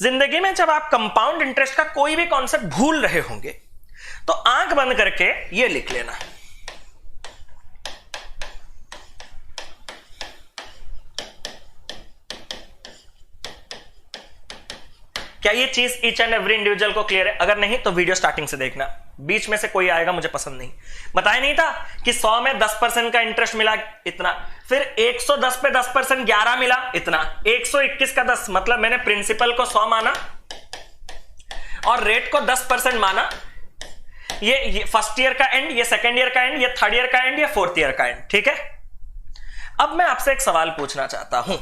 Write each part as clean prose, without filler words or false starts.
जिंदगी में जब आप कंपाउंड इंटरेस्ट का कोई भी कॉन्सेप्ट भूल रहे होंगे तो आंख बंद करके ये लिख लेना। क्या ये चीज ईच एंड एवरी इंडिविजुअल को क्लियर है? अगर नहीं तो वीडियो स्टार्टिंग से देखना, बीच में से कोई आएगा मुझे पसंद नहीं। बताया नहीं था कि 100 में 10% का इंटरेस्ट मिला इतना, फिर 110 पे 10% 11 मिला इतना, 121 का 10, मतलब मैंने प्रिंसिपल को 100 माना और रेट को 10% माना। ये फर्स्ट ईयर का एंड, ये सेकेंड ईयर का एंड, ये थर्ड ईयर का एंड, ये फोर्थ ईयर का एंड। ठीक है, अब मैं आपसे एक सवाल पूछना चाहता हूं।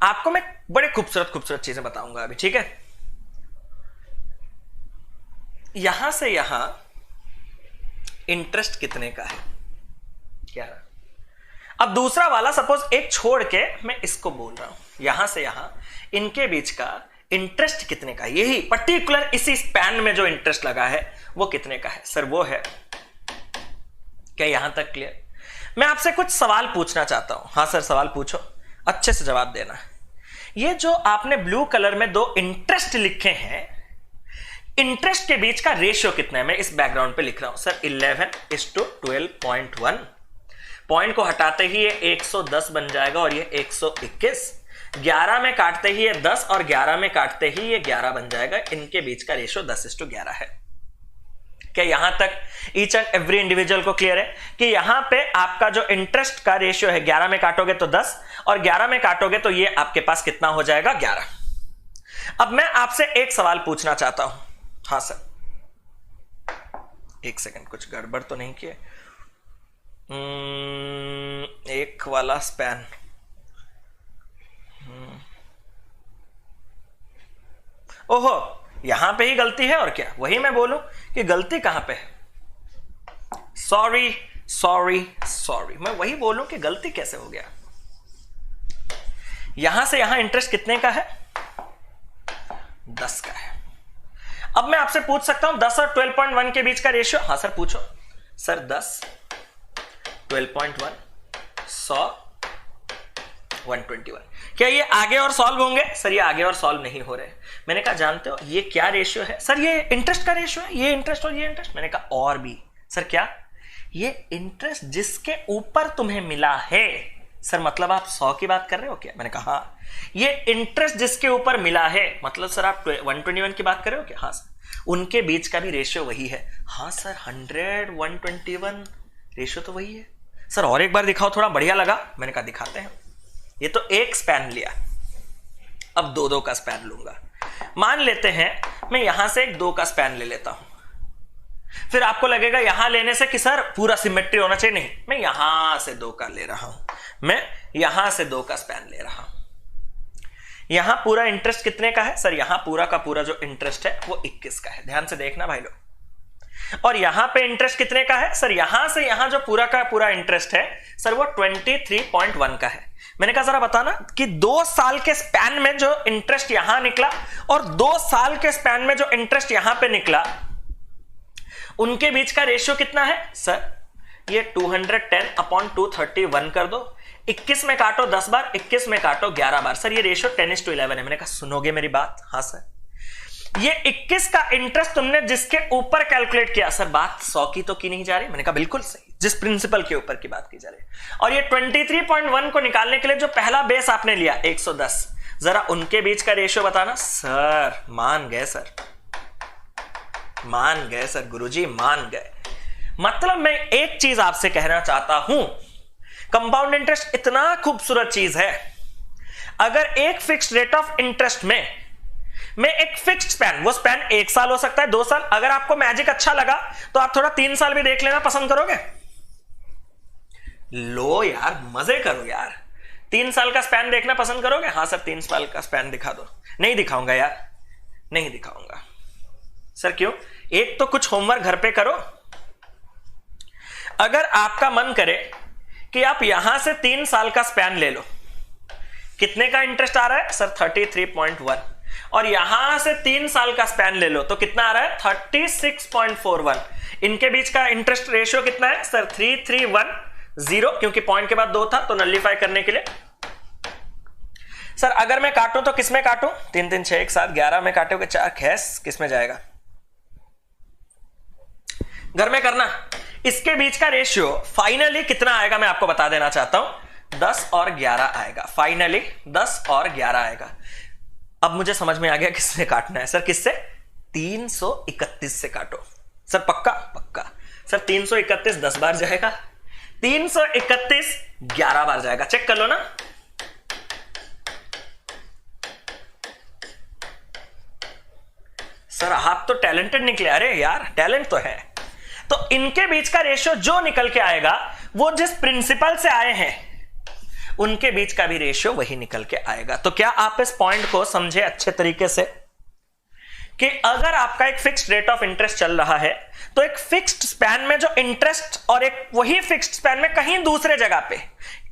आपको मैं बड़े खूबसूरत खूबसूरत चीजें बताऊंगा अभी। ठीक है, यहां से यहां इंटरेस्ट कितने का है? 11। अब दूसरा वाला सपोज एक छोड़ के मैं इसको बोल रहा हूं, यहां से यहां इनके बीच का इंटरेस्ट कितने का है? यही पर्टिकुलर इसी स्पैन में जो इंटरेस्ट लगा है वो कितने का है? सर वो है, क्या यहां तक क्लियर? मैं आपसे कुछ सवाल पूछना चाहता हूं। हां सर सवाल पूछो, अच्छे से जवाब देना। ये जो आपने ब्लू कलर में दो इंटरेस्ट लिखे हैं, इंटरेस्ट के बीच का रेशियो कितना है? मैं इस बैकग्राउंड पे लिख रहा हूं सर 11:12.1। पॉइंट को हटाते ही ये 110 बन जाएगा और ये 121। 11 में काटते ही ये 10 और 11 में काटते ही ये 11 बन जाएगा। इनके बीच का रेशियो 10:11 है। क्या यहां तक ईच एंड एवरी इंडिविजुअल को क्लियर है कि यहां पे आपका जो इंटरेस्ट का रेशियो है, 11 में काटोगे तो 10 और 11 में काटोगे तो ये आपके पास कितना हो जाएगा? 11। अब मैं आपसे एक सवाल पूछना चाहता हूं। हां सर, एक सेकंड, कुछ गड़बड़ तो नहीं किए? एक वाला स्पैन, ओहो यहां पे ही गलती है और क्या? वही मैं बोलूं कि गलती कहां पे है? सॉरी सॉरी सॉरी, मैं वही बोलूं कि गलती कैसे हो गया। यहां से यहां इंटरेस्ट कितने का है? 10 का है। अब मैं आपसे पूछ सकता हूं 10 और 12.1 के बीच का रेशियो। हां सर पूछो। सर 10, 12.1, 100, 121। क्या ये आगे और सॉल्व होंगे? सर ये आगे और सॉल्व नहीं हो रहे। मैंने कहा जानते हो ये क्या रेशियो है? सर ये इंटरेस्ट का रेशियो है, ये इंटरेस्ट और ये इंटरेस्ट। मैंने कहा और भी। सर क्या? ये इंटरेस्ट जिसके ऊपर तुम्हें मिला है। सर मतलब आप 100 की बात कर रहे हो क्या? मैंने कहा हाँ। ये इंटरेस्ट जिसके ऊपर मिला है, मतलब सर आप 121 की बात कर रहे हो क्या? हाँ सर। उनके बीच का भी रेशियो वही है। हाँ सर 100, 121 रेशियो तो वही है। सर और एक बार दिखाओ, थोड़ा बढ़िया लगा। मैंने कहा दिखाते हैं। ये तो एक स्पैन लिया, अब 2-2 का स्पैन लूंगा। मान लेते हैं मैं यहां से एक 2 का स्पैन ले लेता हूं। फिर आपको लगेगा यहां लेने से कि सर पूरा सिमेट्री होना चाहिए। नहीं, मैं यहां से 2 का ले रहा हूं, मैं यहां से 2 का स्पैन ले रहा हूं। यहां पूरा इंटरेस्ट कितने का है? सर यहां पूरा का पूरा जो इंटरेस्ट है वो 21 का है। ध्यान से देखना भाई लोग। और यहां पे इंटरेस्ट कितने का है? सर यहां से यहां जो पूरा का पूरा इंटरेस्ट है सर वो 23.1 का है। मैंने कहा जरा बताना कि 2 साल के स्पैन में जो इंटरेस्ट यहां निकला और 2 साल के स्पैन में जो इंटरेस्ट यहां पे निकला, उनके बीच का रेशियो कितना है? सर ये 210/231 कर दो। 21 में काटो 10 बार, 21 में काटो 11 बार। सर ये रेशियो 10:11 है। मैंने कहा सुनोगे मेरी बात? हाँ सर। ये 21 का इंटरेस्ट तुमने जिसके ऊपर कैलकुलेट किया। सर बात 100 की तो की नहीं जा रही? मैंने कहा बिल्कुल सही, जिस प्रिंसिपल के ऊपर की बात की जा रही है। और ये 23.1 को निकालने के लिए जो पहला बेस आपने लिया 110, जरा उनके बीच का रेशियो बताना। सर मान गए सर, मान गए सर, गुरुजी मान गए। मतलब मैं एक चीज आपसे कहना चाहता हूं, कंपाउंड इंटरेस्ट इतना खूबसूरत चीज है। अगर एक फिक्स्ड रेट ऑफ इंटरेस्ट में एक फिक्स्ड स्पैन, वो स्पैन 1 साल हो सकता है, 2 साल, अगर आपको मैजिक अच्छा लगा तो आप थोड़ा 3 साल भी देख लेना पसंद करोगे? लो यार मजे करो यार। 3 साल का स्पैन देखना पसंद करोगे? हाँ सर 3 साल का स्पैन दिखा दो। नहीं दिखाऊंगा यार, नहीं दिखाऊंगा। सर क्यों? एक तो कुछ होमवर्क घर पे करो। अगर आपका मन करे कि आप यहां से 3 साल का स्पैन ले लो, कितने का इंटरेस्ट आ रहा है? सर 33.1। और यहां से 3 साल का स्पैन ले लो तो कितना आ रहा है? 36.41। इनके बीच का इंटरेस्ट रेशियो कितना है? सर 3310, क्योंकि पॉइंट के बाद 2 था तो नलिफाई करने के लिए सर अगर मैं काटूं तो किस में काटूं? 3 3 6 1 7 11 में काटोगे 4 खैस किस में जाएगा? घर में करना। इसके बीच का रेशियो फाइनली कितना आएगा मैं आपको बता देना चाहता हूं, 10 और 11 आएगा। फाइनली 10 और 11 आएगा। अब मुझे समझ में आ गया किससे काटना है। सर किससे? 331 से काटो। सर पक्का? पक्का। सर 331 10 बार जाएगा, 331 11 बार जाएगा। चेक कर लो ना। सर आप तो टैलेंटेड निकले। अरे यार टैलेंट तो है। तो इनके बीच का रेशियो जो निकल के आएगा वो जिस प्रिंसिपल से आए हैं उनके बीच का भी रेशियो वही निकल के आएगा। तो क्या आप इस पॉइंट को समझे अच्छे तरीके से कि अगर आपका एक फिक्स्ड रेट ऑफ इंटरेस्ट चल रहा है तो एक फिक्स्ड स्पैन में जो इंटरेस्ट और एक वही फिक्स्ड स्पैन में कहीं दूसरे जगह पे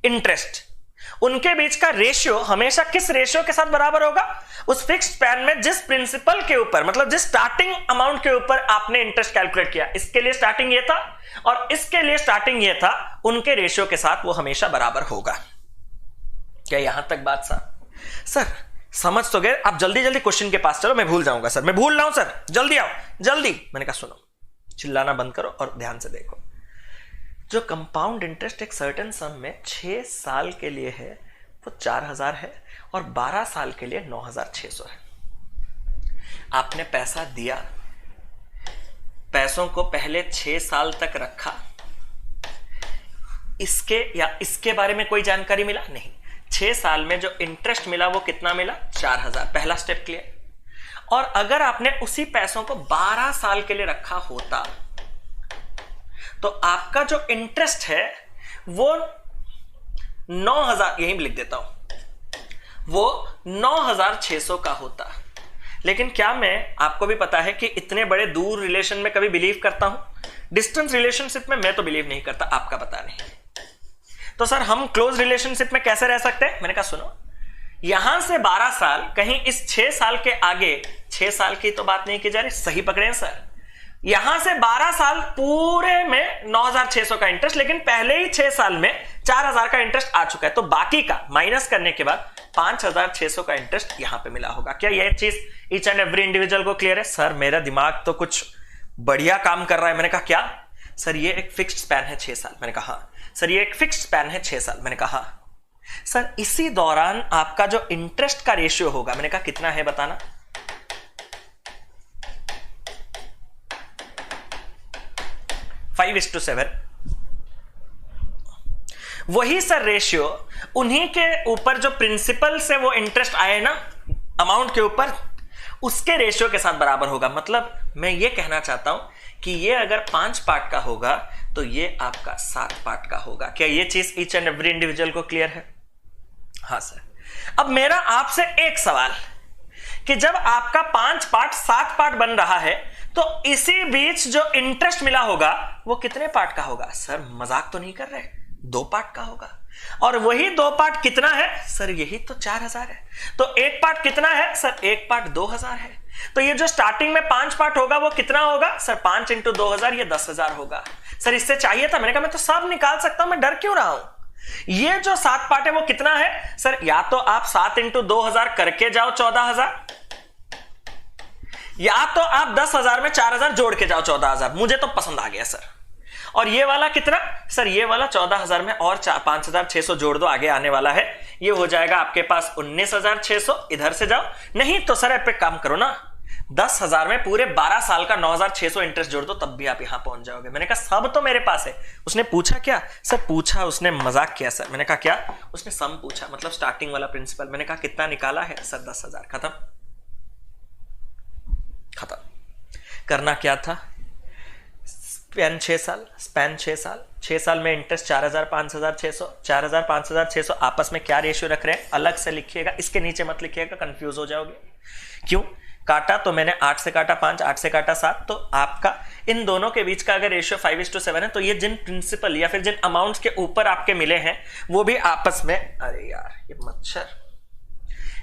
इंटरेस्ट, उनके बीच का रेशियो हमेशा किस रेशियो के साथ बराबर होगा? उस फिक्स्ड स्पैन में जिस प्रिंसिपल के ऊपर, मतलब जिस स्टार्टिंग अमाउंट के ऊपर आपने इंटरेस्ट कैलकुलेट किया, इसके लिए स्टार्टिंग ये था और इसके लिए स्टार्टिंग ये था, उनके रेशियो के साथ वो हमेशा बराबर होगा। क्या यहां तक बात साहब? सर समझ तो गए। आप जल्दी जल्दी क्वेश्चन के पास चलो, मैं भूल जाऊंगा। सर मैं भूल रहा हूं सर, जल्दी आओ जल्दी। मैंने कहा सुनो, चिल्लाना बंद करो और ध्यान से देखो। जो कंपाउंड इंटरेस्ट एक सर्टेन सम में 6 साल के लिए है वो 4000 है और 12 साल के लिए 9600 है। आपने पैसा दिया, पैसों को पहले 6 साल तक रखा, इसके या इसके बारे में कोई जानकारी मिला नहीं। 6 साल में जो इंटरेस्ट मिला वो कितना मिला? 4000। पहला स्टेप क्लियर। और अगर आपने उसी पैसों को 12 साल के लिए रखा होता तो आपका जो इंटरेस्ट है वो 9000, यहीं लिख देता हूं, वो 9600 का होता। लेकिन क्या मैं, आपको भी पता है कि इतने बड़े दूर रिलेशन में कभी बिलीव करता हूं? डिस्टेंस रिलेशनशिप में मैं तो बिलीव नहीं करता, आपका पता नहीं। तो सर हम क्लोज रिलेशनशिप में कैसे रह सकते हैं? मैंने कहा सुनो, यहां से 12 साल, कहीं इस 6 साल के आगे, 6 साल की तो बात नहीं की जा रही, सही पकड़े हैं सर। यहां से 12 साल पूरे में 9600 का इंटरेस्ट, लेकिन पहले ही 6 साल में 4000 का इंटरेस्ट आ चुका है, तो बाकी का माइनस करने के बाद 5600 का इंटरेस्ट यहां पे मिला होगा। क्या यह चीज ईच एंड एवरी इंडिविजुअल को क्लियर है? सर मेरा दिमाग तो कुछ बढ़िया काम कर रहा है। मैंने कहा क्या? सर ये एक फिक्स्ड स्पैन है 6 साल। मैंने कहा सर ये एक फिक्स्ड स्पैन है 6 साल। मैंने कहा सर इसी दौरान आपका जो इंटरेस्ट का रेशियो होगा, मैंने कहा कितना है बताना? 5:7। वही सर रेशियो उन्हीं के ऊपर जो प्रिंसिपल से वो इंटरेस्ट आए ना अमाउंट के ऊपर, उसके रेशियो के साथ बराबर होगा। मतलब मैं ये कहना चाहता हूं कि ये अगर 5 पार्ट का होगा तो ये आपका 7 पार्ट का होगा। क्या ये चीज ईच एंड एवरी इंडिविजुअल को क्लियर है? हाँ सर। अब मेरा आपसे एक सवाल कि जब आपका 5 पार्ट 7 पार्ट बन रहा है तो इसी बीच जो इंटरेस्ट मिला होगा वो कितने पार्ट का होगा? सर मजाक तो नहीं कर रहे, 2 पार्ट का होगा। और वही 2 पार्ट कितना है? सर यही तो 4000 है। तो 1 पार्ट कितना है? सर 1 पार्ट 2000 है। तो ये जो स्टार्टिंग में 5 पार्ट होगा वो कितना होगा? सर 5 × 2000, ये 10,000 होगा। सर इससे चाहिए था। मैंने कहा मैं तो सब निकाल सकता हूं, मैं डर क्यों रहा हूं। ये जो 7 पार्ट है वो कितना है? सर या तो आप 7 × 2000 करके जाओ 14000, या तो आप 10,000 में 4000 जोड़ के जाओ 14000। मुझे तो पसंद आ गया सर। और ये वाला कितना? सर ये वाला 14000 में और 5600 जोड़ दो, आगे आने वाला है, ये हो जाएगा आपके पास 19600। इधर से जाओ, नहीं तो सर पे काम करो ना, 10,000 में पूरे 12 साल का 9600 इंटरेस्ट जोड़ दो, तब भी आप यहां पहुंच जाओगे। मैंने कहा सब तो मेरे पास है। उसने पूछा क्या? सर पूछा, उसने मजाक किया सर। मैंने कहा क्या? उसने सम पूछा, मतलब स्टार्टिंग वाला प्रिंसिपल। मैंने कहा कितना निकाला है? सर 10,000। खत्म। करना क्या था? स्पैन 6 साल, 6 साल में इंटरेस्ट 4000 5600, 4000 5600 आपस में क्या रेशियो रख रहे हैं अलग से लिखिएगा, इसके नीचे मत लिखिएगा, कंफ्यूज हो जाओगे। क्यों? काटा तो मैंने 8 से काटा 5, 8 से काटा 7, तो आपका इन दोनों के बीच का अगर रेशियो 5:7 है तो ये जिन प्रिंसिपल या फिर जिन अमाउंट्स के ऊपर आपके मिले हैं वो भी आपस में, अरे यार ये मच्छर,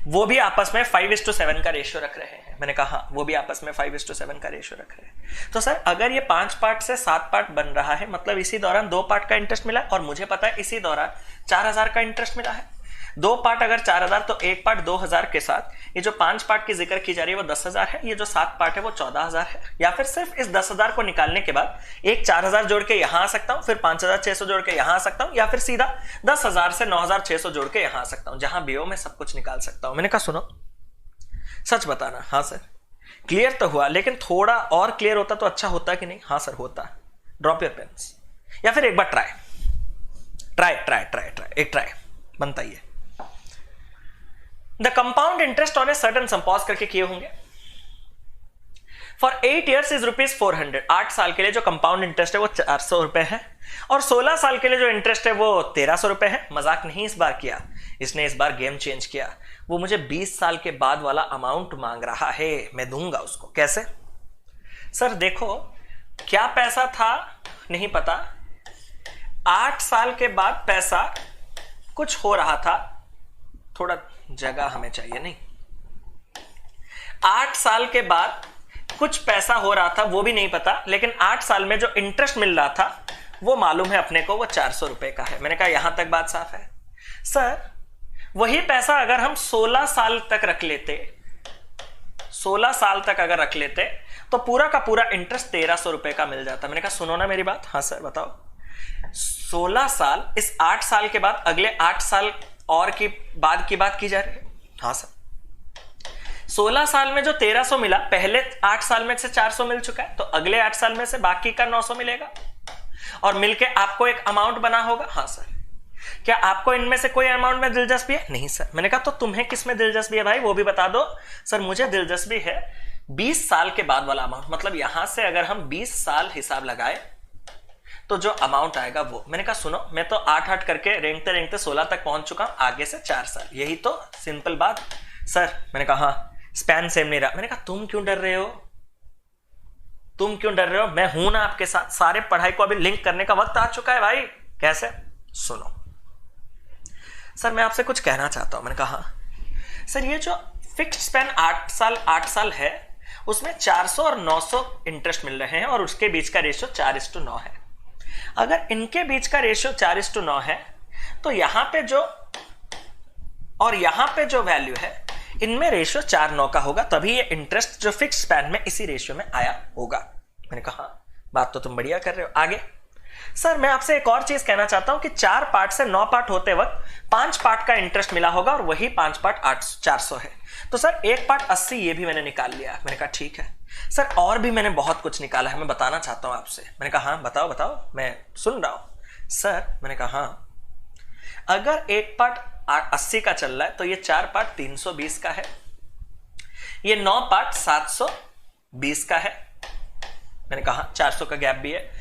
वो भी आपस में 5:7 का रेशियो रख रहे हैं। मैंने कहा हाँ, वो भी आपस में 5:7 का रेशियो रख रहे हैं। तो सर अगर ये 5 पार्ट से 7 पार्ट बन रहा है, मतलब इसी दौरान 2 पार्ट का इंटरेस्ट मिला, और मुझे पता है इसी दौरान 4000 का इंटरेस्ट मिला है। दो पार्ट अगर 4000 तो एक पार्ट 2000 के साथ ये जो 5 पार्ट की जिक्र की जा रही है वो 10,000 है, ये जो 7 पार्ट है वो 14,000 है। या फिर सिर्फ इस 10,000 को निकालने के बाद एक 4000 जोड़ के यहां आ सकता हूं, फिर 5,600 जोड़ के यहां आ सकता हूं, या फिर सीधा 10,000 से 9,600 जोड़ के यहां आ सकता हूं, जहां भी हो मैं सब कुछ निकाल सकता हूं। मैंने कहा सुनो, सच बताना। हाँ सर, क्लियर तो हुआ, लेकिन थोड़ा और क्लियर होता तो अच्छा होता कि नहीं? हाँ सर होता। ड्रॉप योर पेन्स, या फिर एक बार ट्राई एक ट्राई बनता ही है। The compound interest on a certain some, pause करके किए होंगे। फॉर 8 years इज ₹400, 8 साल के लिए जो कंपाउंड इंटरेस्ट है वो 400 रुपए है, और 16 साल के लिए जो इंटरेस्ट है वो 1300 रुपए है। मजाक नहीं इस बार किया, इसने इस बार गेम चेंज किया। वो मुझे 20 साल के बाद वाला अमाउंट मांग रहा है, मैं दूंगा उसको। कैसे? सर देखो, क्या पैसा था नहीं पता, 8 साल के बाद पैसा कुछ हो रहा था, थोड़ा जगह हमें चाहिए नहीं, 8 साल के बाद कुछ पैसा हो रहा था वो भी नहीं पता, लेकिन 8 साल में जो इंटरेस्ट मिल रहा था वो मालूम है अपने को, वो 400 रुपए का है। मैंने कहा यहां तक बात साफ है। सर वही पैसा अगर हम 16 साल तक रख लेते, 16 साल तक अगर रख लेते तो पूरा का पूरा इंटरेस्ट 1300 रुपए का मिल जाता। मैंने कहा सुनो ना मेरी बात। हाँ सर बताओ। 16 साल, इस 8 साल के बाद अगले 8 साल और की बाद की बात की जा रही है। हाँ सर, 16 साल में जो 1300 मिला, पहले 8 साल में से 400 मिल चुका है, तो अगले 8 साल में से बाकी का 900 मिलेगा, और मिलके आपको एक अमाउंट बना होगा। हाँ सर, क्या आपको इनमें से कोई अमाउंट में दिलचस्पी है? नहीं सर। मैंने कहा तो तुम्हें किस में दिलचस्पी है भाई, वो भी बता दो। सर मुझे दिलचस्पी है 20 साल के बाद वाला अमाउंट, मतलब यहां से अगर हम 20 साल हिसाब लगाए तो जो अमाउंट आएगा वो। मैंने कहा सुनो, मैं तो 8 करके रेंगते रेंगते 16 तक पहुंच चुका हूं, आगे से 4 साल, यही तो सिंपल बात। सर मैंने कहा हाँ, स्पैन सेम नहीं रहा। मैंने कहा तुम क्यों डर रहे हो, तुम क्यों डर रहे हो, मैं हूं ना आपके साथ। सारे पढ़ाई को अभी लिंक करने का वक्त आ चुका है भाई। कैसे? सुनो सर, मैं आपसे कुछ कहना चाहता हूं। मैंने कहा हाँ सर, ये जो फिक्स्ड स्पैन 8 साल है उसमें 400 और 900 इंटरेस्ट मिल रहे हैं, और उसके बीच का रेशियो 4:9 है। अगर इनके बीच का रेशियो 4:9 है तो यहां पे जो और यहां पे जो वैल्यू है इनमें रेशियो 4:9 का होगा, तभी ये इंटरेस्ट जो फिक्स स्पैन में इसी रेशियो में आया होगा। मैंने कहा बात तो तुम बढ़िया कर रहे हो। आगे सर मैं आपसे एक और चीज कहना चाहता हूं कि 4 पार्ट से 9 पार्ट होते वक्त 5 पार्ट का इंटरेस्ट मिला होगा, और वही 5 पार्ट 400 है। तो सर 1 पार्ट 80, ये भी मैंने निकाल लिया। मैंने कहा ठीक है सर, और भी मैंने बहुत कुछ निकाला है, मैं बताना चाहता हूं आपसे। मैंने कहा हाँ बताओ बताओ, मैं सुन रहा हूं। सर मैंने कहा हाँ, अगर 1 पार्ट 80 का चल रहा है तो ये 4 पार्ट 320 का है, ये 9 पार्ट 720 का है। मैंने कहा 400 का गैप भी है।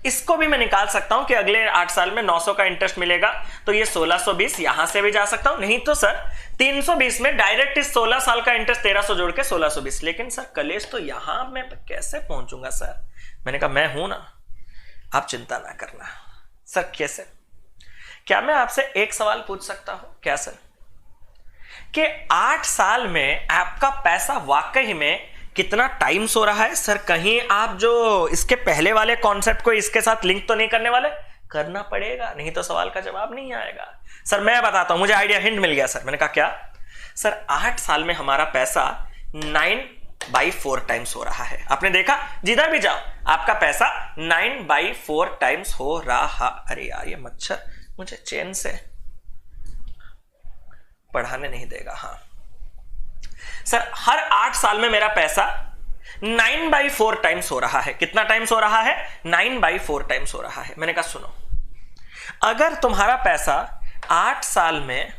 इसको भी मैं निकाल सकता हूं कि अगले 8 साल में 900 का इंटरेस्ट मिलेगा, तो ये 1620 यहां से भी जा सकता हूं, नहीं तो सर 320 में डायरेक्ट इस 16 साल का इंटरेस्ट 1300 जोड़ के 1620। लेकिन सर कलेश तो यहां मैं कैसे पहुंचूंगा सर? मैंने कहा मैं हूं ना, आप चिंता ना करना। सर कैसे? क्या मैं आपसे एक सवाल पूछ सकता हूं? क्या सर? कि 8 साल में आपका पैसा वाकई में कितना टाइम सो रहा है? सर कहीं आप जो इसके पहले वाले कॉन्सेप्ट को इसके साथ लिंक तो नहीं करने वाले? करना पड़ेगा, नहीं तो सवाल का जवाब नहीं आएगा। सर मैं बताता हूं, मुझे आइडिया हिंट मिल गया सर। मैंने कहा क्या? सर 8 साल में हमारा पैसा 9/4 टाइम्स हो रहा है। आपने देखा, जिधर भी जाओ आपका पैसा 9/4 टाइम्स हो रहा। अरे यार ये मच्छर मुझे चैन से पढ़ाने नहीं देगा। हाँ सर, हर 8 साल में मेरा पैसा 9/4 टाइम्स हो रहा है। कितना टाइम्स हो रहा है? 9/4 टाइम्स हो रहा है। मैंने कहा सुनो, अगर तुम्हारा पैसा 8 साल में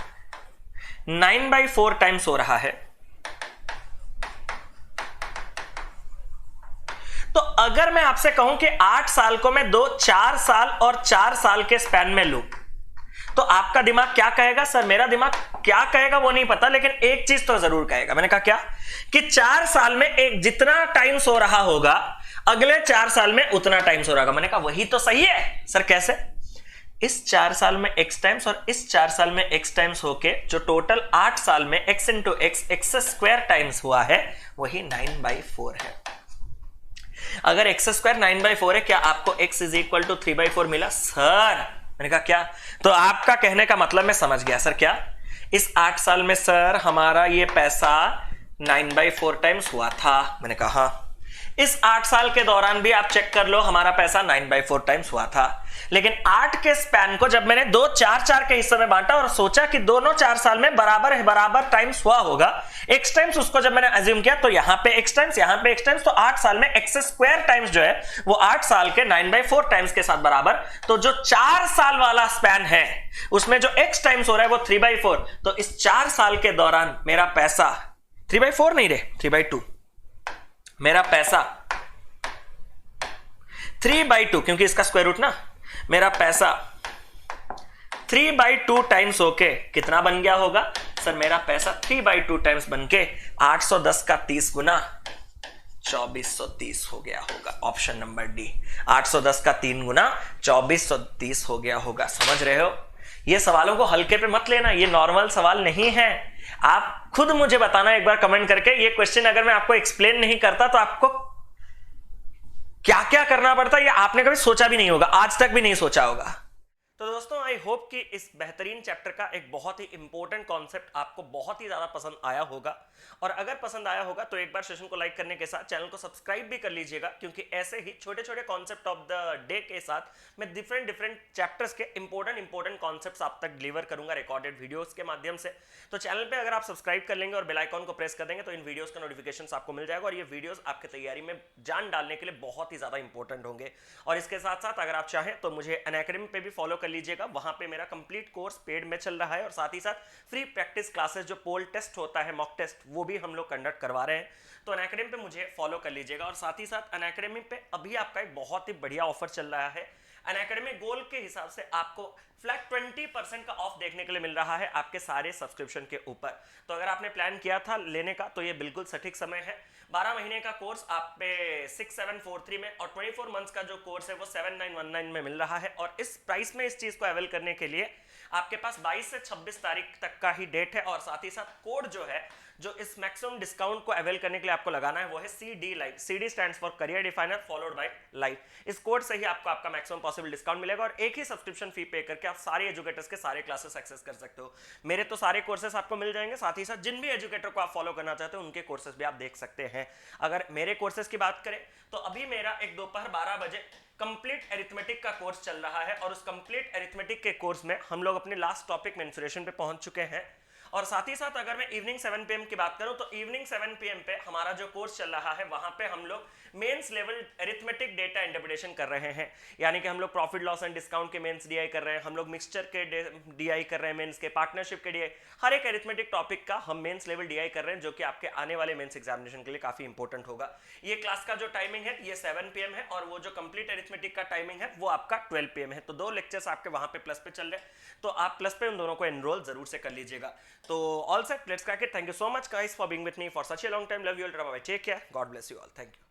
9/4 टाइम्स हो रहा है, तो अगर मैं आपसे कहूं कि 8 साल को मैं 4 साल और 4 साल के स्पैन में लूं, तो आपका दिमाग क्या कहेगा? सर मेरा दिमाग क्या कहेगा वो नहीं पता, लेकिन एक चीज तो जरूर कहेगा। मैंने कहा क्या? कि 4 साल में एक जितना टाइम सो रहा होगा, अगले 4 साल में उतना टाइम सो रहा होगा। मैंने कहा वही तो सही है। सर कैसे? इस 4 साल में x टाइम्स और इस 4 साल में x टाइम्स होके जो टोटल 8 साल में x into x square times हुआ है, वही 9/4 है। अगर x स्क्वायर 9/4 है, क्या आपको x इज इक्वल टू 3/4 मिला? सर मैंने कहा क्या? तो आपका कहने का मतलब मैं समझ गया। सर क्या? इस 8 साल में सर हमारा ये पैसा 9/4 टाइम्स हुआ था। मैंने कहा इस 8 साल के दौरान भी आप चेक कर लो हमारा पैसा 9/4 टाइम्स हुआ था। लेकिन 8 के स्पैन को जब मैंने 2 4 के हिस्से में बांटा और सोचा कि दोनों 4 साल में बराबर टाइम्स हुआ होगा, x टाइम्स उसको जब मैंने अज्यूम किया तो यहां पे x टाइम्स, यहां पे x टाइम्स, तो 8 साल में x स्क्वायर टाइम्स जो है वो 8 साल के 9/4 टाइम्स के साथ बराबर। तो जो 4 साल वाला स्पैन है उसमें जो x टाइम्स हो रहा है वो 3/4। तो इस 4 साल के दौरान मेरा पैसा 3/4 नहीं रे 3/2, मेरा पैसा 3/2, क्योंकि इसका स्क्वायर रूट ना, मेरा पैसा 3/2 टाइम्स होके कितना बन गया होगा सर? मेरा पैसा 3/2 टाइम्स बन के 810 का 30 गुना 2430 हो गया होगा। ऑप्शन नंबर डी, 810 का 3 गुना 2430 हो गया होगा। समझ रहे हो? ये सवालों को हल्के पे मत लेना, ये नॉर्मल सवाल नहीं है। आप खुद मुझे बताना एक बार कमेंट करके, ये क्वेश्चन अगर मैं आपको एक्सप्लेन नहीं करता तो आपको क्या क्या करना पड़ता है ये आपने कभी सोचा भी नहीं होगा, आज तक भी नहीं सोचा होगा। तो दोस्तों आई होप कि इस बेहतरीन चैप्टर का एक बहुत ही इंपॉर्टेंट कॉन्सेप्ट आपको बहुत ही ज्यादा पसंद आया होगा। और अगर पसंद आया होगा तो एक बार सेशन को लाइक करने के साथ चैनल को सब्सक्राइब भी कर लीजिएगा, क्योंकि ऐसे ही छोटे छोटे कॉन्सेप्ट ऑफ द डे के साथ मैं डिफरेंट चैप्टर्स के इंपॉर्टेंट कॉन्सेप्ट्स आप तक डिलीवर करूंगा रिकॉर्डेड वीडियोस के माध्यम से। तो चैनल पे अगर आप सब्सक्राइब कर लेंगे और बेल आइकॉन को प्रेस कर देंगे तो इन वीडियोस का नोटिफिकेशन आपको मिल जाएगा और ये वीडियोस आपकी तैयारी में जान डालने के लिए बहुत ही ज्यादा इंपॉर्टेंट होंगे। और इसके साथ साथ अगर आप चाहें तो मुझे अनअकैडमी पे भी फॉलो कर लीजिएगा, वहां पे मेरा कंप्लीट कोर्स पेड में चल रहा है और साथ ही साथ फ्री प्रैक्टिस क्लासेस जो पोल टेस्ट होता है, मॉक टेस्ट, वो भी हम लोग कंडक्ट करवा रहे हैं। तो अनअकैडमी पे मुझे फॉलो कर लीजिएगा। और साथ ही साथ अनअकैडमी पे अभी आपका एक बहुत ही बढ़िया ऑफर चल रहा है। अनअकैडमी गोल के हिसाब से आपको फ्लैट 20% का ऑफ देखने के लिए मिल रहा है आपके सारे सब्सक्रिप्शन के ऊपर। तो अगर आपने प्लान किया था लेने का तो ये बिल्कुल सटीक समय है। 12 महीने का कोर्स आप पे 6743 में और 24 मंथ्स का जो कोर्स है वो 7919 में मिल रहा है। और इस प्राइस में इस चीज को अवेल करने के लिए आपके पास 22 से 26 तारीख तक का ही डेट है। और साथ ही साथ कोड जो है जो इस मैक्सिमम डिस्काउंट को अवेल करने के लिए आपको लगाना है वो है CD live. CD stands for career definer followed by live. इस कोड से ही आपको आपका मैक्सिमम पॉसिबल डिस्काउंट मिलेगा और एक ही सब्सक्रिप्शन फी पे करके आप सारे एजुकेटर्स के सारे क्लासेस एक्सेस कर सकते हो। मेरे तो सारे कोर्सेस आपको मिल जाएंगे, साथ ही साथ जिन भी एजुकेटर को आप फॉलो करना चाहते हो उनके कोर्सेस भी आप देख सकते हैं। अगर मेरे कोर्सेस की बात करें तो अभी मेरा एक दोपहर 12 बजे कंप्लीट एरिथमेटिक का कोर्स चल रहा है और उस कंप्लीट एरिथमेटिक के कोर्स में हम लोग अपने लास्ट टॉपिक मेंसुरेशन पे पहुंच चुके हैं। और साथ ही साथ अगर मैं इवनिंग 7 PM की बात करूं तो इवनिंग 7 PM पे हमारा जो कोर्स चल रहा है वहां पे हम लोग mains level arithmetic data interpretation कर रहे हैं। यानी कि हम लोग प्रॉफिट लॉस एंड डिस्काउंट के मेंस डीआई कर रहे हैं, हम लोग मिक्सचर के डीआई कर रहे हैं, मेंस के पार्टनरशिप के डीआई, हर एक एरिथमेटिक टॉपिक का हम मेंस लेवल डीआई कर रहे हैं, जो कि आपके आने वाले मेंस एग्जामिनेशन के लिए काफी इंपॉर्टेंट होगा। ये क्लास का जो टाइमिंग है ये 7 PM है और वो जो कंप्लीट एरिथमेटिक का टाइमिंग है वो आपका 12 PM है। तो 2 लेक्चर्स आपके वहां पे प्लस पे चल रहे हैं, तो आप प्लस पे उन दोनों को एनरोल जरूर से कर लीजिएगा। तो all set, let's crack it. Thank you so much guys for being with me for such a long time. Love you all, bye bye, take care, God bless you all, thank you.